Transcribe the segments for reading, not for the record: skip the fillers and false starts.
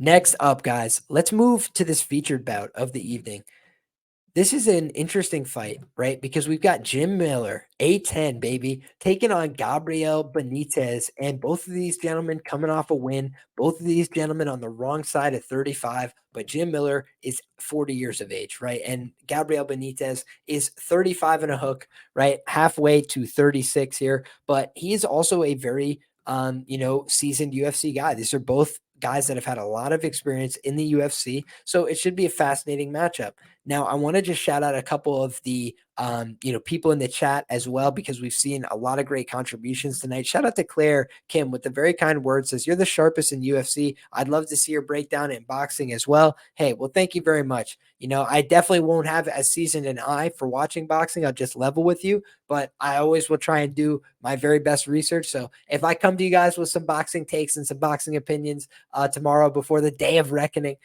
Next up, guys, let's move to this featured bout of the evening. This is an interesting fight, right? Because we've got Jim Miller, A10, baby, taking on Gabriel Benitez. And both of these gentlemen coming off a win. Both of these gentlemen on the wrong side of 35. But Jim Miller is 40 years of age, right? And Gabriel Benitez is 35 and a hook, right? Halfway to 36 here. But he is also a very, seasoned UFC guy. These are both guys that have had a lot of experience in the UFC. So it should be a fascinating matchup. Now, I want to just shout out a couple of the people in the chat as well, because we've seen a lot of great contributions tonight. Shout out to Claire Kim with the very kind words, says, "You're the sharpest in UFC. I'd love to see your breakdown in boxing as well." Hey, well, thank you very much. I definitely won't have as seasoned an eye for watching boxing. I'll just level with you, but I always will try and do my very best research. So if I come to you guys with some boxing takes and some boxing opinions tomorrow before the day of reckoning,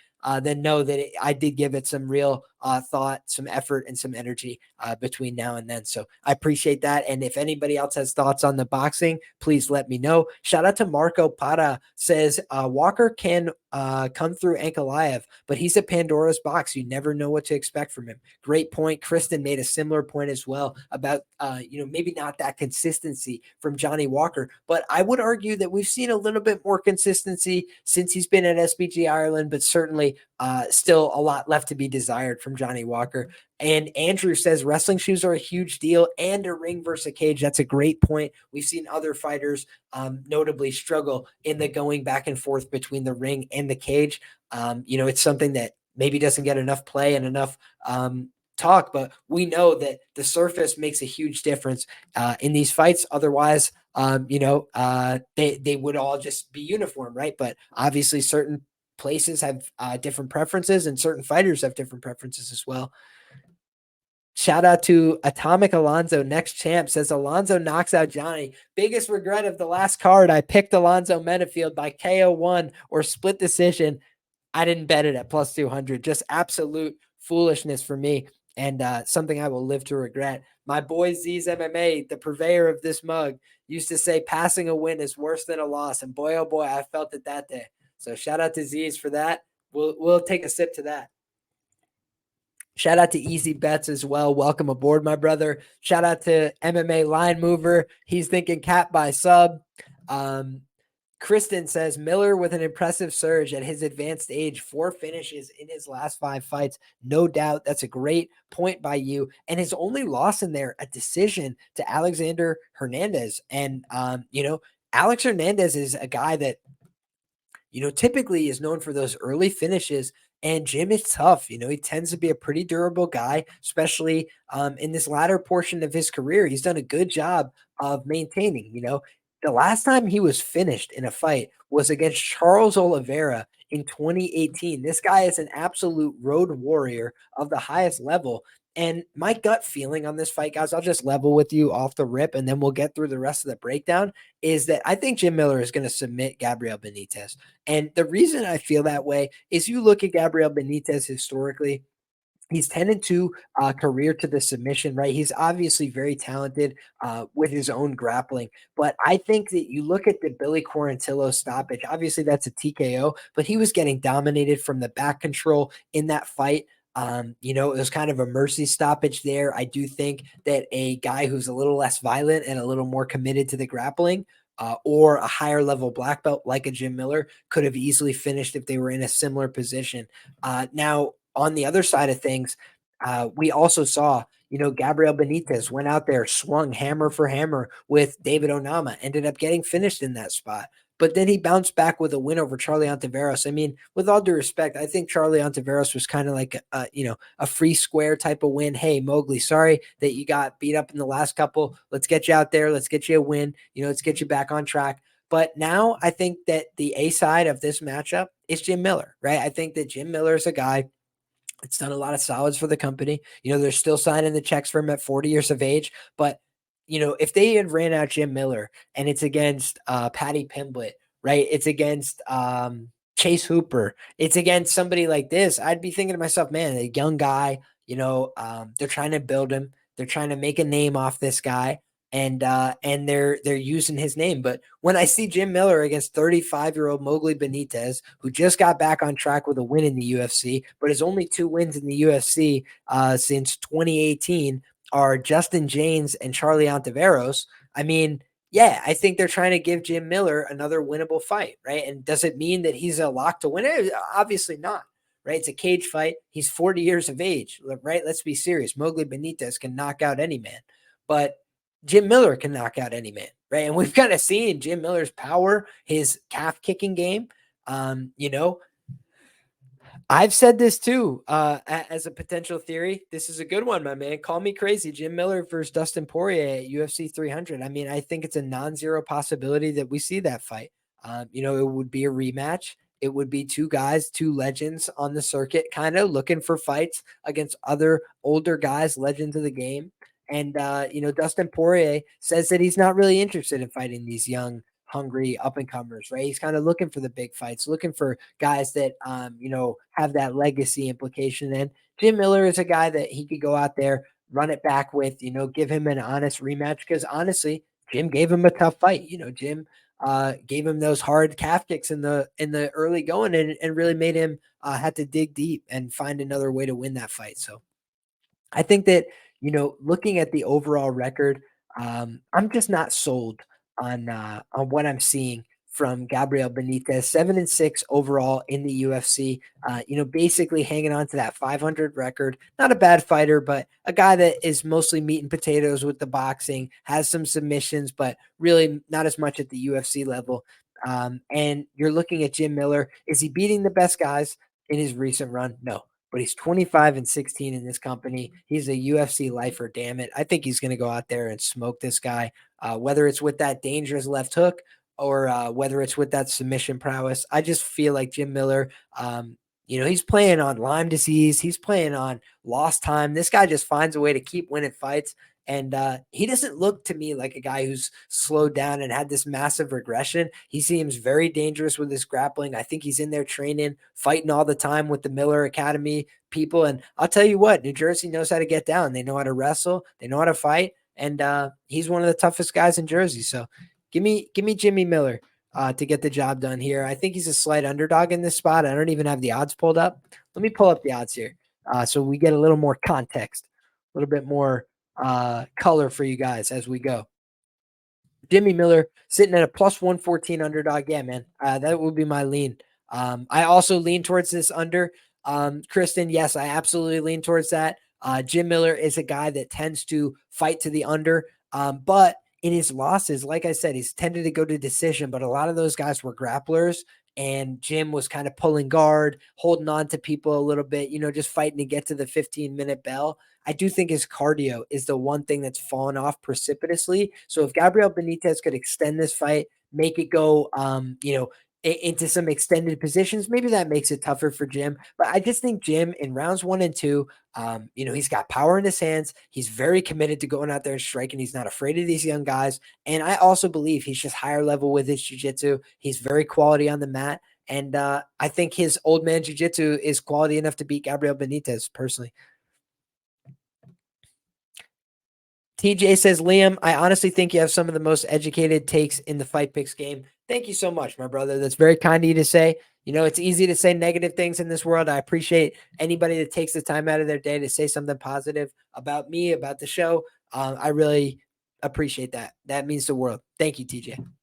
then know that I did give it some real thought, some effort, and some energy between now and then. So I appreciate that. And if anybody else has thoughts on the boxing, please let me know. Shout out to Marco Para, says Walker can come through Ankalaev, but he's a Pandora's box. You never know what to expect from him. Great point. Kristen made a similar point as well about, maybe not that consistency from Johnny Walker, but I would argue that we've seen a little bit more consistency since he's been at SBG Ireland, but certainly still a lot left to be desired from Johnny Walker. And Andrew says wrestling shoes are a huge deal and a ring versus a cage. That's a great point. We've seen other fighters notably struggle in the going back and forth between the ring and the cage. It's something that maybe doesn't get enough play and enough talk, but we know that the surface makes a huge difference in these fights. Otherwise, they would all just be uniform, right? But obviously certain places have different preferences, and certain fighters have different preferences as well. Shout out to Atomic Alonzo. Next champ says Alonzo knocks out Johnny. Biggest regret of the last card. I picked Alonzo Menifield by KO1 or split decision. I didn't bet it at plus 200. Just absolute foolishness for me, and something I will live to regret. My boy Z's MMA, the purveyor of this mug, used to say passing a win is worse than a loss. And boy, oh boy, I felt it that day. So shout out to Z's for that. We'll take a sip to that. Shout out to Easy Bets as well. Welcome aboard, my brother. Shout out to MMA Line Mover. He's thinking cap by sub. Kristen says Miller with an impressive surge at his advanced age, 4 finishes in his last 5 fights. No doubt. That's a great point by you. And his only loss in there, a decision to Alexander Hernandez. And, Alex Hernandez is a guy that, typically is known for those early finishes. And Jim is tough. He tends to be a pretty durable guy, especially in this latter portion of his career. He's done a good job of maintaining. The last time he was finished in a fight was against Charles Oliveira in 2018. This guy is an absolute road warrior of the highest level. And my gut feeling on this fight, guys, I'll just level with you off the rip, and then we'll get through the rest of the breakdown, is that I think Jim Miller is going to submit Gabriel Benitez. And the reason I feel that way is you look at Gabriel Benitez historically, he's 10-2 career to the submission, right? He's obviously very talented with his own grappling. But I think that you look at the Billy Quarantillo stoppage, obviously that's a TKO, but he was getting dominated from the back control in that fight. It was kind of a mercy stoppage there. I do think that a guy who's a little less violent and a little more committed to the grappling, or a higher level black belt like a Jim Miller, could have easily finished if they were in a similar position. Now, on the other side of things, we also saw, Gabriel Benitez went out there, swung hammer for hammer with David Onama, ended up getting finished in that spot. But then he bounced back with a win over Charlie Ontiveros. I mean, with all due respect, I think Charlie Ontiveros was kind of like a free square type of win. Hey, Moggly, sorry that you got beat up in the last couple. Let's get you out there. Let's get you a win. Let's get you back on track. But now I think that the A side of this matchup is Jim Miller, right? I think that Jim Miller is a guy that's done a lot of solids for the company. They're still signing the checks for him at 40 years of age. But, if they had ran out Jim Miller and it's against Patty Pimblett, right? It's against Chase Hooper. It's against somebody like this. I'd be thinking to myself, man, a young guy, they're trying to build him. They're trying to make a name off this guy. and they're using his name. But when I see Jim Miller against 35-year-old Moggly Benitez, who just got back on track with a win in the UFC, but has only 2 wins in the UFC since 2018, are Justin James and Charlie Ontiveros. I mean, yeah, I think they're trying to give Jim Miller another winnable fight, right? And does it mean that he's a lock to win it? Obviously not, right? It's a cage fight. He's 40 years of age, right? Let's be serious. Moggly Benitez can knock out any man, but Jim Miller can knock out any man, right? And we've kind of seen Jim Miller's power, his calf kicking game. You know, I've said this too as a potential theory. This is a good one, my man. Call me crazy. Jim Miller versus Dustin Poirier at UFC 300. I mean, I think it's a non-zero possibility that we see that fight. You know, it would be a rematch. It would be two guys, two legends on the circuit, kind of looking for fights against other older guys, legends of the game. And, you know, Dustin Poirier says that he's not really interested in fighting these young, hungry up and comers, right? He's kind of looking for the big fights, looking for guys that you know, have that legacy implication. And Jim Miller is a guy that he could go out there, run it back with, you know, give him an honest rematch. Because honestly, Jim gave him a tough fight. You know, Jim gave him those hard calf kicks in the early going, and really made him had to dig deep and find another way to win that fight. So I think that, you know, looking at the overall record, I'm just not sold on what I'm seeing from Gabriel Benitez. 7-6 overall in the UFC. You know, basically hanging on to that 500 record. Not a bad fighter, but a guy that is mostly meat and potatoes with the boxing. Has some submissions, but really not as much at the UFC level. And you're looking at Jim Miller. Is he beating the best guys in his recent run? No, but he's 25-16 in this company. He's a UFC lifer, damn it. I think he's going to go out there and smoke this guy, whether it's with that dangerous left hook or whether it's with that submission prowess. I just feel like Jim Miller, you know, he's playing on Lyme disease. He's playing on lost time. This guy just finds a way to keep winning fights. And he doesn't look to me like a guy who's slowed down and had this massive regression. He seems very dangerous with his grappling. I think he's in there training, fighting all the time with the Miller Academy people. And I'll tell you what, New Jersey knows how to get down. They know how to wrestle. They know how to fight. And he's one of the toughest guys in Jersey. So give me Jimmy Miller to get the job done here. I think he's a slight underdog in this spot. I don't even have the odds pulled up. Let me pull up the odds here so we get a little more context, a little bit more color for you guys as we go. Jimmy Miller sitting at a plus 114 underdog. Yeah, man, that would be my lean. I also lean towards this under. Kristen, yes, I absolutely lean towards that. Jim Miller is a guy that tends to fight to the under, but in his losses, like I said, he's tended to go to decision, but a lot of those guys were grapplers, and Jim was kind of pulling guard, holding on to people a little bit, you know, just fighting to get to the 15-minute bell. I do think his cardio is the one thing that's fallen off precipitously. So if Gabriel Benitez could extend this fight, make it go, you know, into some extended positions, maybe that makes it tougher for Jim. But I just think Jim in rounds 1 and 2, you know, he's got power in his hands. He's very committed to going out there and striking. He's not afraid of these young guys. And I also believe he's just higher level with his jiu-jitsu. He's very quality on the mat. And I think his old man jiu-jitsu is quality enough to beat Gabriel Benitez personally. TJ says, Liam, I honestly think you have some of the most educated takes in the Fight Picks game. Thank you so much, my brother. That's very kind of you to say. You know, it's easy to say negative things in this world. I appreciate anybody that takes the time out of their day to say something positive about me, about the show. I really appreciate that. That means the world. Thank you, TJ.